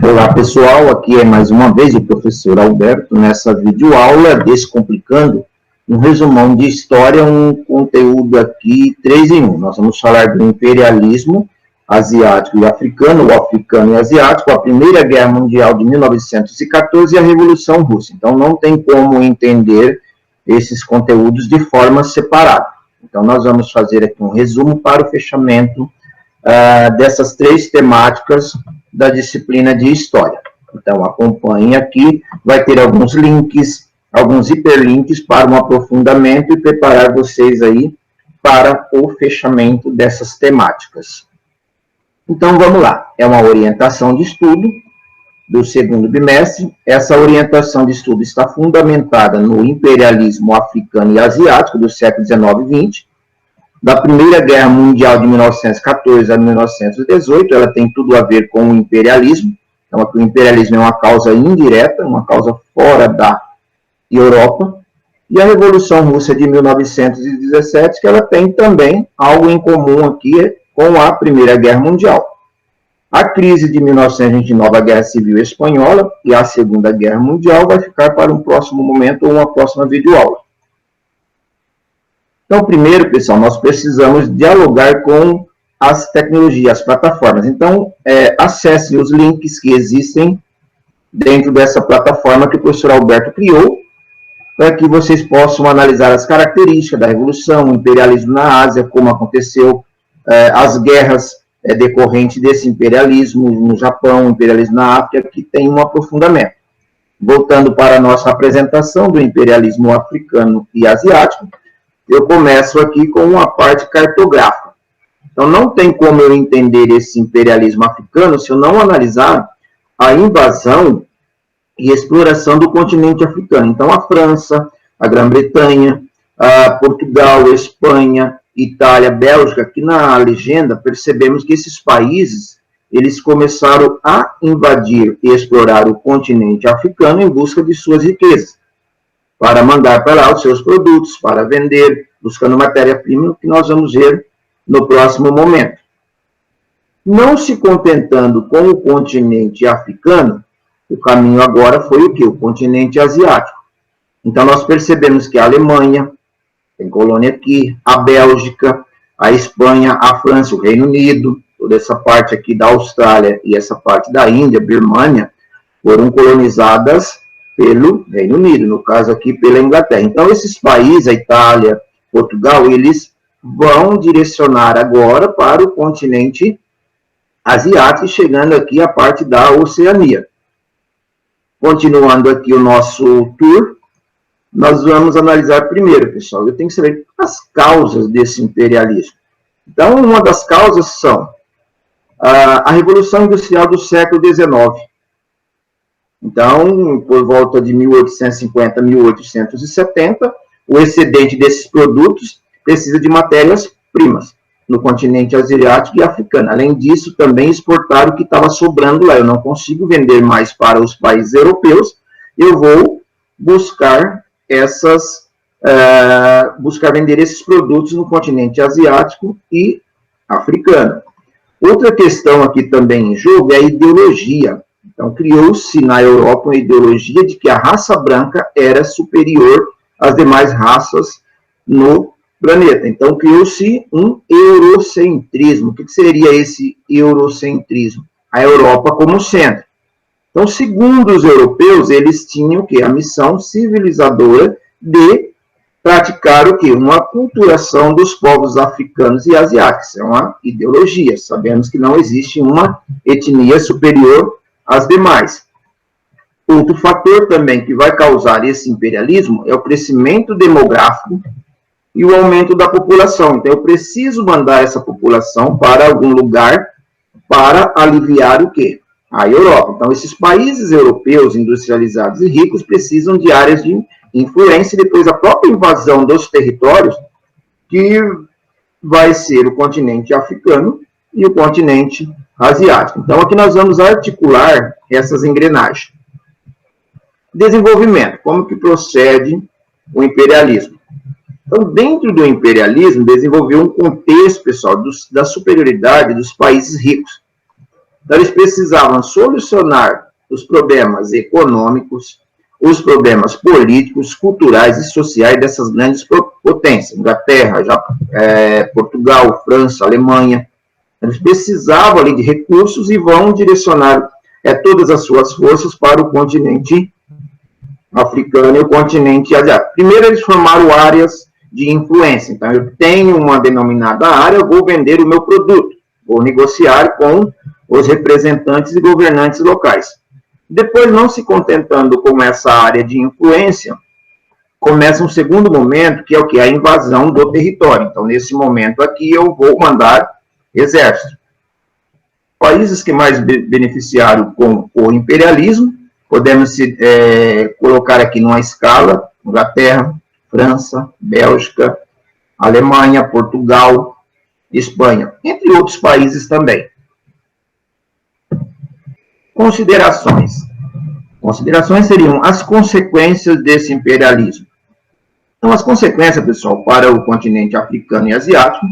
Olá pessoal, aqui é mais uma vez o professor Alberto, nessa videoaula Descomplicando, um resumão de história, um conteúdo aqui 3 em 1. Nós vamos falar do imperialismo asiático e africano, o africano e asiático, a Primeira Guerra Mundial de 1914 e a Revolução Russa. Então não tem como entender esses conteúdos de forma separada. Então nós vamos fazer aqui um resumo para o fechamento dessas 3 temáticas da disciplina de História. Então, acompanhe aqui, vai ter alguns links, alguns hiperlinks para um aprofundamento e preparar vocês aí para o fechamento dessas temáticas. Então, vamos lá. É uma orientação de estudo do 2º bimestre. Essa orientação de estudo está fundamentada no imperialismo africano e asiático do século XIX e XX, da Primeira Guerra Mundial de 1914 a 1918, ela tem tudo a ver com o imperialismo. Então, o imperialismo é uma causa indireta, uma causa fora da Europa. E a Revolução Russa de 1917, que ela tem também algo em comum aqui com a Primeira Guerra Mundial. A crise de 1929, a Guerra Civil Espanhola e a Segunda Guerra Mundial vai ficar para um próximo momento ou uma próxima videoaula. Então, primeiro, pessoal, nós precisamos dialogar com as tecnologias, as plataformas. Então, acesse os links que existem dentro dessa plataforma que o professor Alberto criou, para que vocês possam analisar as características da Revolução, o imperialismo na Ásia, como aconteceu, as guerras decorrentes desse imperialismo no Japão, imperialismo na África, que tem um aprofundamento. Voltando para a nossa apresentação do imperialismo africano e asiático, eu começo aqui com uma parte cartográfica. Então, não tem como eu entender esse imperialismo africano se eu não analisar a invasão e exploração do continente africano. Então, a França, a Grã-Bretanha, Portugal, Espanha, Itália, Bélgica, aqui na legenda percebemos que esses países, eles começaram a invadir e explorar o continente africano em busca de suas riquezas, para mandar para lá os seus produtos, para vender, buscando matéria-prima, que nós vamos ver no próximo momento. Não se contentando com o continente africano, o caminho agora foi o quê? O continente asiático. Então, nós percebemos que a Alemanha, tem colônia aqui, a Bélgica, a Espanha, a França, o Reino Unido, toda essa parte aqui da Austrália e essa parte da Índia, Birmânia, foram colonizadas pelo Reino Unido, no caso aqui pela Inglaterra. Então, esses países, a Itália, Portugal, eles vão direcionar agora para o continente asiático, chegando aqui a parte da Oceania. Continuando aqui o nosso tour, nós vamos analisar primeiro, pessoal, eu tenho que saber as causas desse imperialismo. Então, uma das causas são a Revolução Industrial do século XIX. Então, por volta de 1850 a 1870, o excedente desses produtos precisa de matérias-primas no continente asiático e africano. Além disso, também exportar o que estava sobrando lá. Eu não consigo vender mais para os países europeus, eu vou buscar vender esses produtos no continente asiático e africano. Outra questão aqui também em jogo é a ideologia. Então, criou-se na Europa uma ideologia de que a raça branca era superior às demais raças no planeta. Então, criou-se um eurocentrismo. O que seria esse eurocentrismo? A Europa como centro. Então, segundo os europeus, eles tinham o quê? A missão civilizadora de praticar o quê? Uma aculturação dos povos africanos e asiáticos. É uma ideologia. Sabemos que não existe uma etnia superior às demais. Outro fator também que vai causar esse imperialismo é o crescimento demográfico e o aumento da população. Então, eu preciso mandar essa população para algum lugar para aliviar o quê? A Europa. Então, esses países europeus industrializados e ricos precisam de áreas de influência e depois a própria invasão dos territórios, que vai ser o continente africano e o continente asiático. Então, aqui nós vamos articular essas engrenagens. Desenvolvimento. Como que procede o imperialismo? Então, dentro do imperialismo, desenvolveu um contexto, pessoal, da superioridade dos países ricos. Então, eles precisavam solucionar os problemas econômicos, os problemas políticos, culturais e sociais dessas grandes potências, Inglaterra, Portugal, França, Alemanha. Eles precisavam ali de recursos e vão direcionar todas as suas forças para o continente africano e o continente asiático. Primeiro, eles formaram áreas de influência. Então, eu tenho uma denominada área, eu vou vender o meu produto, vou negociar com os representantes e governantes locais. Depois, não se contentando com essa área de influência, começa um segundo momento, que é o que? A invasão do território. Então, nesse momento aqui, eu vou mandar exército. Países que mais beneficiaram com o imperialismo, podemos colocar aqui numa escala: Inglaterra, França, Bélgica, Alemanha, Portugal, Espanha, entre outros países também. Considerações. Considerações seriam as consequências desse imperialismo. Então, as consequências, pessoal, para o continente africano e asiático,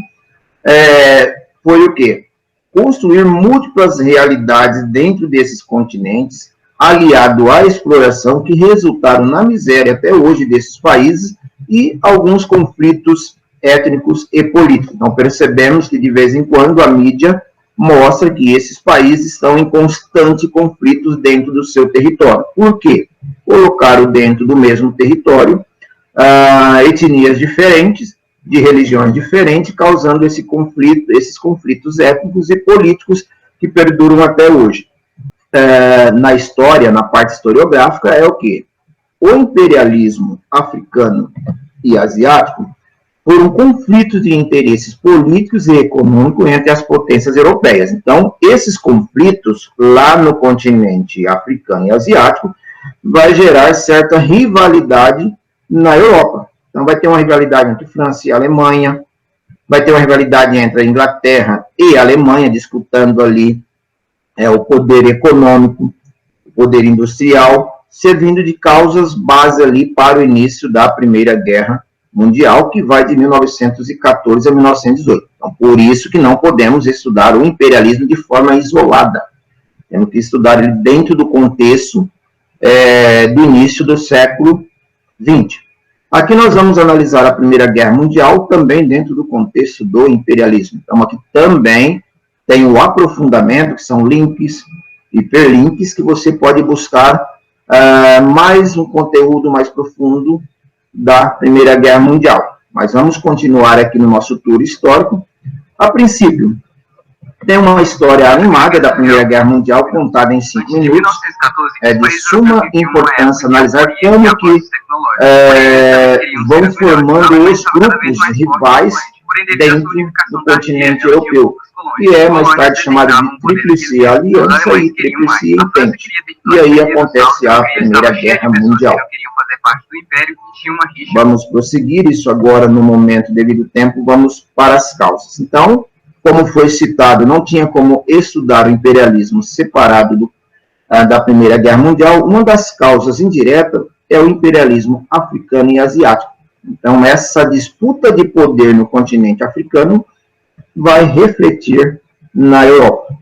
foi o quê? Construir múltiplas realidades dentro desses continentes, aliado à exploração, que resultaram na miséria até hoje desses países e alguns conflitos étnicos e políticos. Então, percebemos que, de vez em quando, a mídia mostra que esses países estão em constante conflitos dentro do seu território. Por quê? Colocaram dentro do mesmo território etnias diferentes, de religiões diferentes, causando esses conflitos étnicos e políticos que perduram até hoje. Na história, na parte historiográfica, é o quê? O imperialismo africano e asiático foram conflitos de interesses políticos e econômicos entre as potências europeias. Então, esses conflitos lá no continente africano e asiático vai gerar certa rivalidade na Europa. Então, vai ter uma rivalidade entre França e Alemanha, vai ter uma rivalidade entre a Inglaterra e a Alemanha, disputando ali o poder econômico, o poder industrial, servindo de causas base ali para o início da Primeira Guerra Mundial, que vai de 1914 a 1918. Então, por isso que não podemos estudar o imperialismo de forma isolada. Temos que estudar ele dentro do contexto do início do século XX. Aqui nós vamos analisar a Primeira Guerra Mundial também dentro do contexto do imperialismo. Então, aqui também tem o aprofundamento, que são links, hiperlinks, que você pode buscar mais um conteúdo mais profundo da Primeira Guerra Mundial. Mas vamos continuar aqui no nosso tour histórico. A princípio, tem uma história animada da Primeira Guerra Mundial, contada em 5 minutos. É de suma importância analisar como que vão formando os grupos rivais dentro do continente europeu, que é mais tarde chamado de Tríplice Aliança e Tríplice Entente. E aí acontece a Primeira Guerra Mundial. Vamos prosseguir isso agora no momento, devido ao tempo, vamos para as causas. Então, como foi citado, não tinha como estudar o imperialismo separado da Primeira Guerra Mundial. Uma das causas indiretas é o imperialismo africano e asiático. Então, essa disputa de poder no continente africano vai refletir na Europa,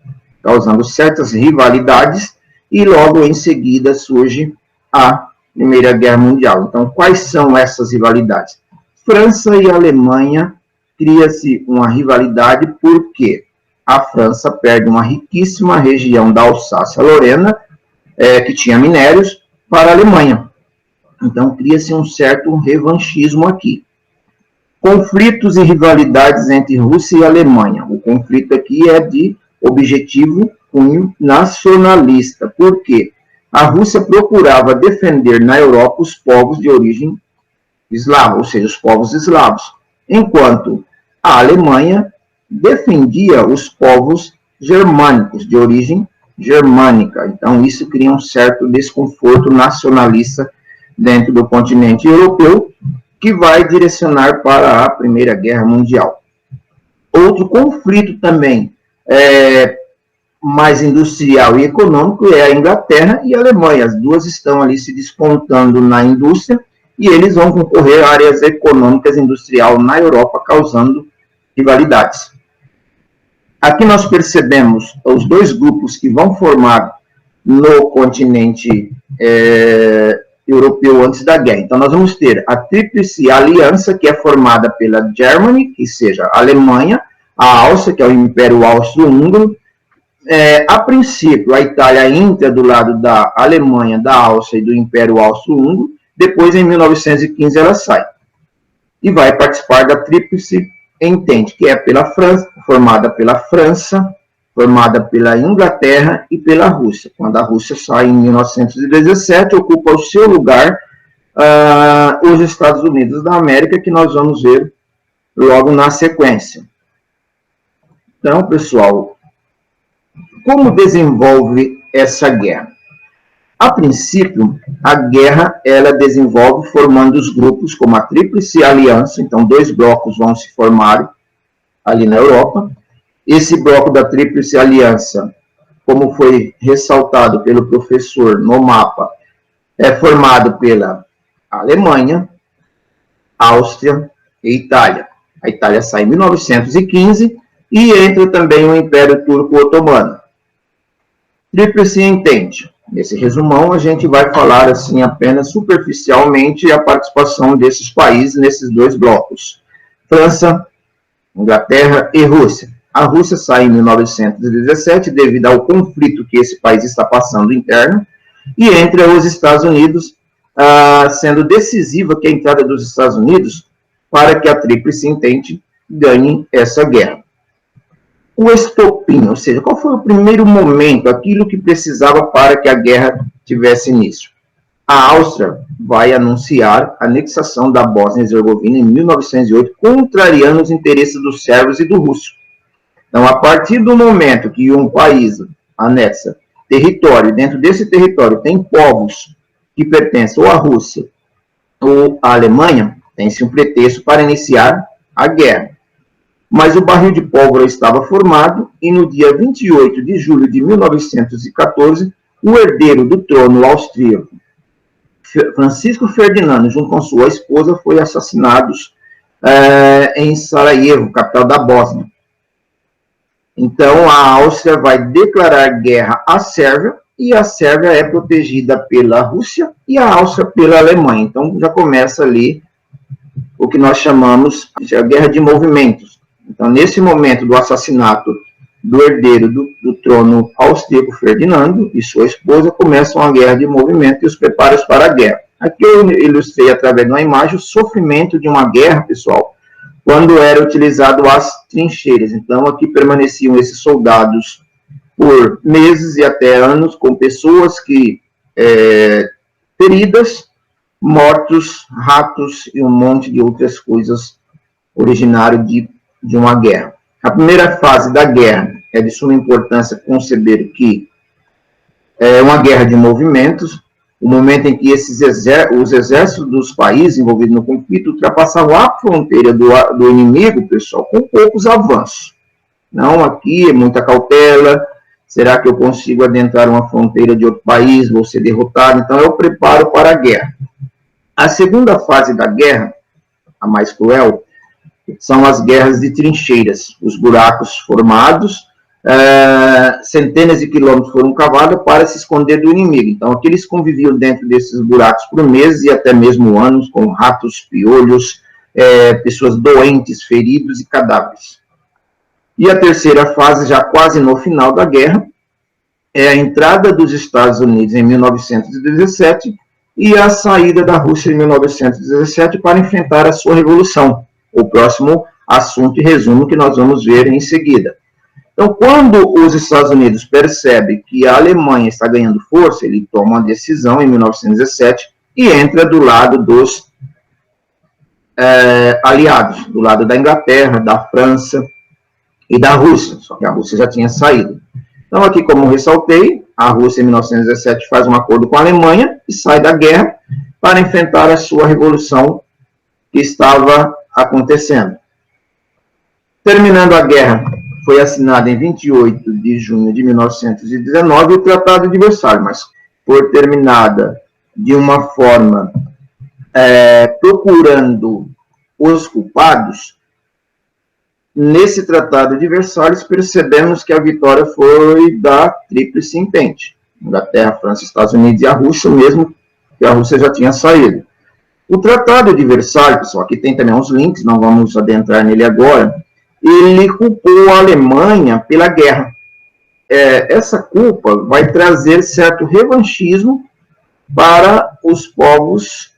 causando certas rivalidades, e logo em seguida surge a Primeira Guerra Mundial. Então, quais são essas rivalidades? França e Alemanha, cria-se uma rivalidade porque a França perde uma riquíssima região da Alsácia-Lorena, que tinha minérios, para a Alemanha. Então, cria-se um certo revanchismo aqui. Conflitos e rivalidades entre Rússia e Alemanha. O conflito aqui é de objetivo cunho nacionalista. Por quê? A Rússia procurava defender na Europa os povos de origem eslava, ou seja, os povos eslavos, enquanto a Alemanha defendia os povos germânicos, de origem germânica. Então, isso cria um certo desconforto nacionalista dentro do continente europeu, que vai direcionar para a Primeira Guerra Mundial. Outro conflito também mais industrial e econômico é a Inglaterra e a Alemanha. As duas estão ali se despontando na indústria e eles vão concorrer a áreas econômicas e industrial na Europa, causando rivalidades. Aqui nós percebemos os dois grupos que vão formar no continente europeu antes da guerra. Então, nós vamos ter a Tríplice Aliança, que é formada pela Germany, que seja a Alemanha, a Áustria, que é o Império Austro-Húngaro. A princípio, a Itália entra do lado da Alemanha, da Áustria e do Império Austro-Húngaro. Depois, em 1915, ela sai e vai participar da Tríplice Entente, que é pela França, formada pela França, formada pela Inglaterra e pela Rússia. Quando a Rússia sai em 1917, ocupa o seu lugar os Estados Unidos da América, que nós vamos ver logo na sequência. Então, pessoal, como desenvolve essa guerra? A princípio, a guerra ela desenvolve formando os grupos como a Tríplice Aliança, então 2 blocos vão se formar ali na Europa. Esse bloco da Tríplice Aliança, como foi ressaltado pelo professor no mapa, é formado pela Alemanha, Áustria e Itália. A Itália sai em 1915 e entra também o Império Turco Otomano. Tríplice Entente. Nesse resumão, a gente vai falar assim apenas superficialmente a participação desses países nesses 2 blocos. França, Inglaterra e Rússia. A Rússia sai em 1917 devido ao conflito que esse país está passando interno, e entra os Estados Unidos, sendo decisiva que a entrada dos Estados Unidos para que a Tríplice Entente ganhe essa guerra. O estopim, ou seja, qual foi o primeiro momento, aquilo que precisava para que a guerra tivesse início? A Áustria vai anunciar a anexação da Bósnia-Herzegovina em 1908, contrariando os interesses dos sérvios e do russo. Então, a partir do momento que um país anexa território, dentro desse território tem povos que pertencem ou à Rússia ou à Alemanha, tem-se um pretexto para iniciar a guerra. Mas o barril de pólvora estava formado e no dia 28 de julho de 1914, o herdeiro do trono austríaco, Francisco Ferdinando, junto com sua esposa, foram assassinados em Sarajevo, capital da Bósnia. Então, a Áustria vai declarar guerra à Sérvia, e a Sérvia é protegida pela Rússia e a Áustria pela Alemanha. Então, já começa ali o que nós chamamos de a guerra de movimentos. Então, nesse momento do assassinato do herdeiro do trono austríaco, Ferdinando, e sua esposa, começam a guerra de movimento e os preparos para a guerra. Aqui eu ilustrei através de uma imagem o sofrimento de uma guerra, pessoal, quando era utilizado as trincheiras. Então, aqui permaneciam esses soldados por meses e até anos, com pessoas que feridas, mortos, ratos e um monte de outras coisas originário de uma guerra. A primeira fase da guerra é de suma importância conceber que é uma guerra de movimentos, o momento em que os exércitos dos países envolvidos no conflito ultrapassavam a fronteira do inimigo, pessoal, com poucos avanços. Não, aqui é muita cautela, será que eu consigo adentrar uma fronteira de outro país, vou ser derrotado? Então, eu preparo para a guerra. A segunda fase da guerra, a mais cruel, são as guerras de trincheiras, os buracos formados, centenas de quilômetros foram cavados para se esconder do inimigo. Então, aqui eles conviviam dentro desses buracos por meses e até mesmo anos, com ratos, piolhos, pessoas doentes, feridos e cadáveres. E a terceira fase, já quase no final da guerra, é a entrada dos Estados Unidos em 1917 e a saída da Rússia em 1917 para enfrentar a sua revolução. O próximo assunto e resumo que nós vamos ver em seguida. Então, quando os Estados Unidos percebem que a Alemanha está ganhando força, ele toma uma decisão em 1917 e entra do lado dos aliados, do lado da Inglaterra, da França e da Rússia, só que a Rússia já tinha saído. Então, aqui, como ressaltei, a Rússia, em 1917, faz um acordo com a Alemanha e sai da guerra para enfrentar a sua revolução que estava acontecendo. Terminando a guerra, foi assinado em 28 de junho de 1919 o Tratado de Versalhes, mas foi terminada de uma forma procurando os culpados, nesse Tratado de Versalhes, percebemos que a vitória foi da Tríplice Entente, Inglaterra, França, Estados Unidos e a Rússia, mesmo que a Rússia já tinha saído. O Tratado de Versalhes, pessoal, aqui tem também uns links, não vamos adentrar nele agora, ele culpou a Alemanha pela guerra. Essa culpa vai trazer certo revanchismo para os povos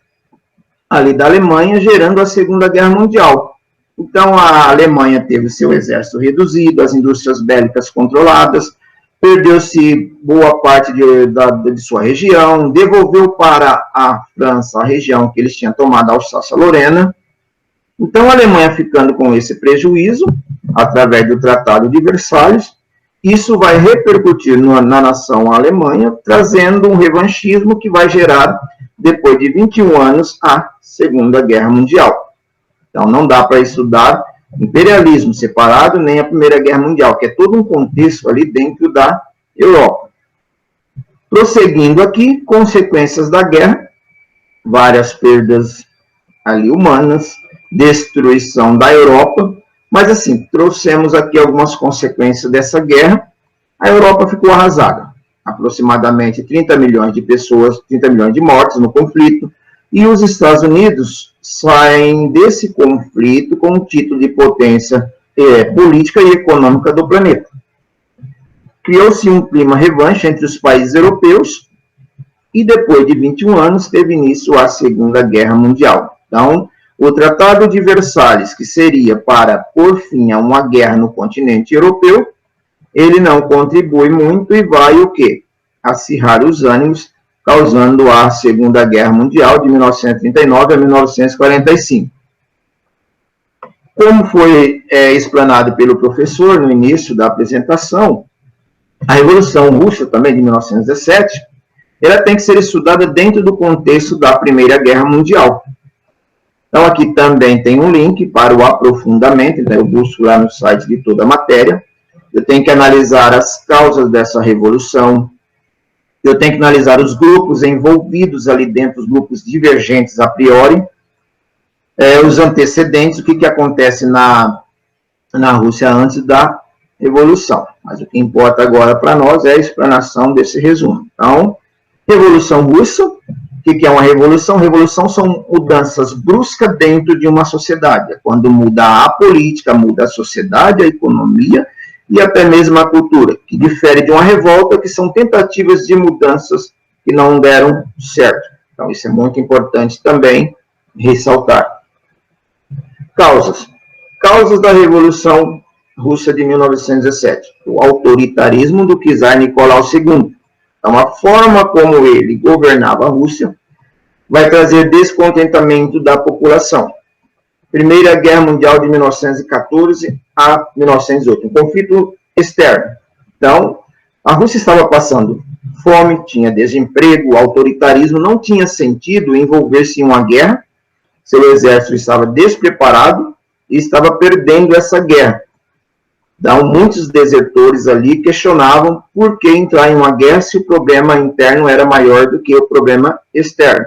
ali da Alemanha, gerando a Segunda Guerra Mundial. Então, a Alemanha teve seu exército reduzido, as indústrias bélicas controladas, perdeu-se boa parte de sua região, devolveu para a França a região que eles tinham tomado, a Alsácia-Lorena. Então, a Alemanha ficando com esse prejuízo, através do Tratado de Versalhes, isso vai repercutir na nação Alemanha, trazendo um revanchismo que vai gerar, depois de 21 anos, a Segunda Guerra Mundial. Então, não dá para estudar imperialismo separado, nem a Primeira Guerra Mundial, que é todo um contexto ali dentro da Europa. Prosseguindo aqui, consequências da guerra, várias perdas ali humanas, destruição da Europa, mas assim, trouxemos aqui algumas consequências dessa guerra. A Europa ficou arrasada, aproximadamente 30 milhões de pessoas, 30 milhões de mortes no conflito, e os Estados Unidos saem desse conflito com o título de potência política e econômica do planeta. Criou-se um clima revanche entre os países europeus e depois de 21 anos teve início a Segunda Guerra Mundial. Então, o Tratado de Versalhes, que seria para pôr fim a uma guerra no continente europeu, ele não contribui muito e vai o quê? Acirrar os ânimos, causando a Segunda Guerra Mundial de 1939 a 1945. Como foi explanado pelo professor no início da apresentação, a Revolução Russa, também de 1917, ela tem que ser estudada dentro do contexto da Primeira Guerra Mundial. Então, aqui também tem um link para o aprofundamento, então eu busco lá no site de toda a matéria. Eu tenho que analisar as causas dessa revolução, eu tenho que analisar os grupos envolvidos ali dentro, os grupos divergentes a priori, os antecedentes, o que acontece na Rússia antes da Revolução. Mas o que importa agora para nós é a explanação desse resumo. Então, Revolução Russa, o que é uma revolução? Revolução são mudanças bruscas dentro de uma sociedade. É quando muda a política, muda a sociedade, a economia e até mesmo a cultura, que difere de uma revolta, que são tentativas de mudanças que não deram certo. Então, isso é muito importante também ressaltar. Causas. Causas da Revolução Russa de 1917. O autoritarismo do czar Nicolau II. Então, a forma como ele governava a Rússia vai trazer descontentamento da população. Primeira Guerra Mundial de 1914 a 1918, um conflito externo. Então, a Rússia estava passando fome, tinha desemprego, autoritarismo, não tinha sentido envolver-se em uma guerra, seu exército estava despreparado e estava perdendo essa guerra. Então, muitos desertores ali questionavam por que entrar em uma guerra se o problema interno era maior do que o problema externo.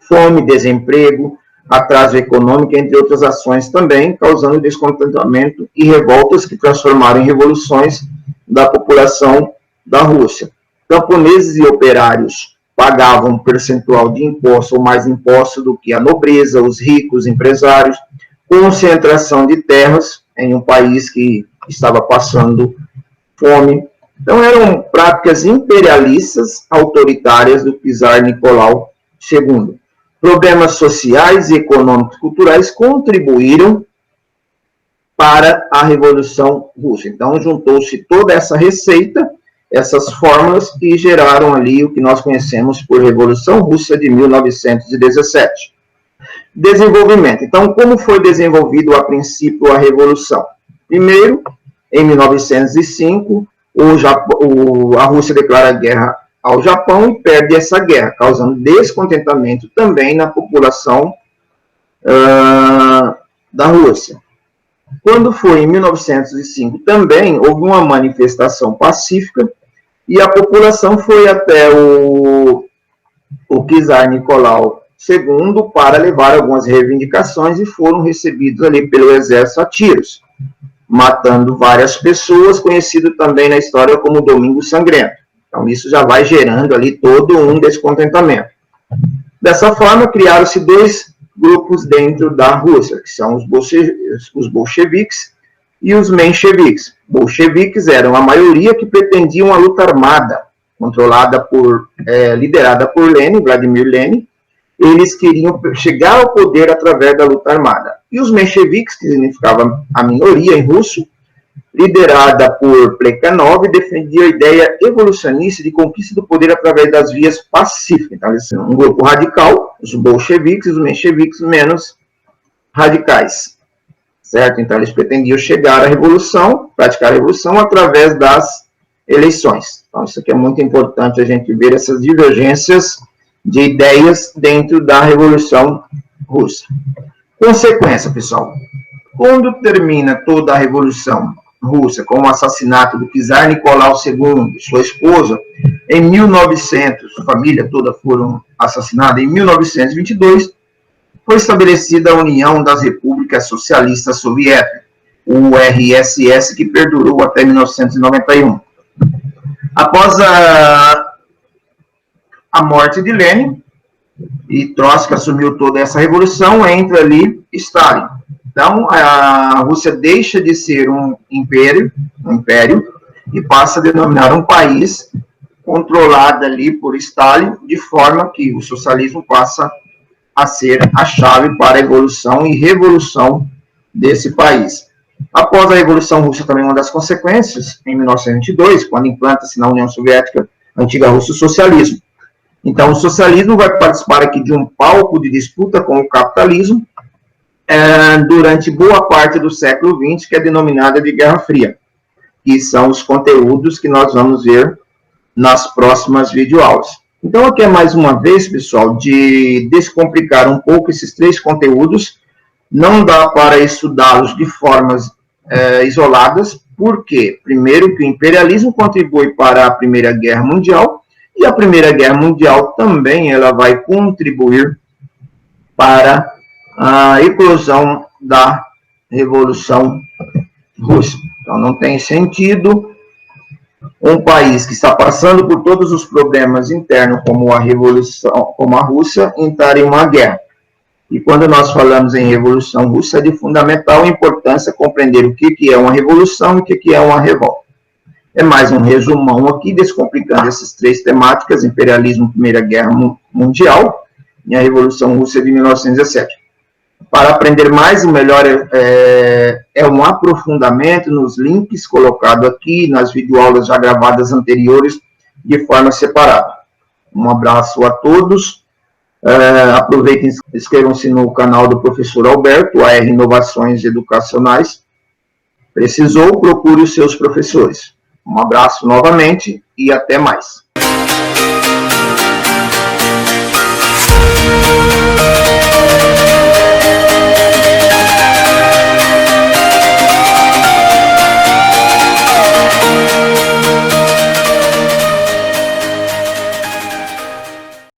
Fome, desemprego, atraso econômico, entre outras ações também, causando descontentamento e revoltas que transformaram em revoluções da população da Rússia. Camponeses e operários pagavam um percentual de imposto ou mais imposto do que a nobreza, os ricos, empresários, concentração de terras em um país que estava passando fome. Então, eram práticas imperialistas autoritárias do czar Nicolau II. Problemas sociais, econômicos e culturais contribuíram para a Revolução Russa. Então, juntou-se toda essa receita, essas fórmulas que geraram ali o que nós conhecemos por Revolução Russa de 1917. Desenvolvimento. Então, como foi desenvolvido a princípio a Revolução? Primeiro, em 1905, a Rússia declara guerra ao Japão e perde essa guerra, causando descontentamento também na população da Rússia. Quando foi em 1905 também, houve uma manifestação pacífica e a população foi até o czar Nicolau II para levar algumas reivindicações e foram recebidos ali pelo exército a tiros. matando várias pessoas, conhecido também na história como Domingo Sangrento. Então, isso já vai gerando ali todo um descontentamento. Dessa forma, criaram-se dois grupos dentro da Rússia, que são os bolcheviques e os mencheviques. Bolcheviques eram a maioria que pretendiam a luta armada, liderada por Lenin, Vladimir Lenin. Eles queriam chegar ao poder através da luta armada. E os mencheviques, que significava a minoria em russo, liderada por Plekhanov, defendia a ideia evolucionista de conquista do poder através das vias pacíficas. Então, eles são um grupo radical, os bolcheviques e os mencheviques menos radicais. Certo? Então, eles pretendiam chegar à revolução, praticar a revolução através das eleições. Então, isso aqui é muito importante a gente ver essas divergências de ideias dentro da Revolução Russa. Consequência, pessoal. Quando termina toda a Revolução Russa com o assassinato do czar Nicolau II, sua esposa, em 1900, a família toda foram assassinadas, em 1922, foi estabelecida a União das Repúblicas Socialistas Soviéticas, o URSS, que perdurou até 1991. Após a morte de Lenin, e Trotsky assumiu toda essa revolução, entra ali Stalin. Então, a Rússia deixa de ser um império, e passa a denominar um país controlado ali por Stalin, de forma que o socialismo passa a ser a chave para a evolução e revolução desse país. Após a Revolução Russa, também uma das consequências, em 1922, quando implanta-se na União Soviética a antiga Rússia o socialismo. Então, o socialismo vai participar aqui de um palco de disputa com o capitalismo durante boa parte do século XX, que é denominada de Guerra Fria, que são os conteúdos que nós vamos ver nas próximas videoaulas. Então, aqui é mais uma vez, pessoal, de descomplicar um pouco esses três conteúdos. Não dá para estudá-los de formas isoladas, porque, primeiro, que o imperialismo contribui para a Primeira Guerra Mundial, e a Primeira Guerra Mundial também ela vai contribuir para a eclosão da Revolução Russa. Então, não tem sentido um país que está passando por todos os problemas internos, como a Revolução, como a Rússia, entrar em uma guerra. E quando nós falamos em Revolução Russa, é de fundamental importância compreender o que é uma revolução e o que é uma revolta. É mais um resumão aqui, descomplicando essas três temáticas: imperialismo, Primeira Guerra Mundial e a Revolução Russa de 1917. Para aprender mais, o melhor é um aprofundamento nos links colocados aqui, nas videoaulas já gravadas anteriores, de forma separada. Um abraço a todos. Aproveitem e inscrevam-se no canal do professor Alberto, AR Inovações Educacionais. Precisou, procure os seus professores. Um abraço novamente e até mais.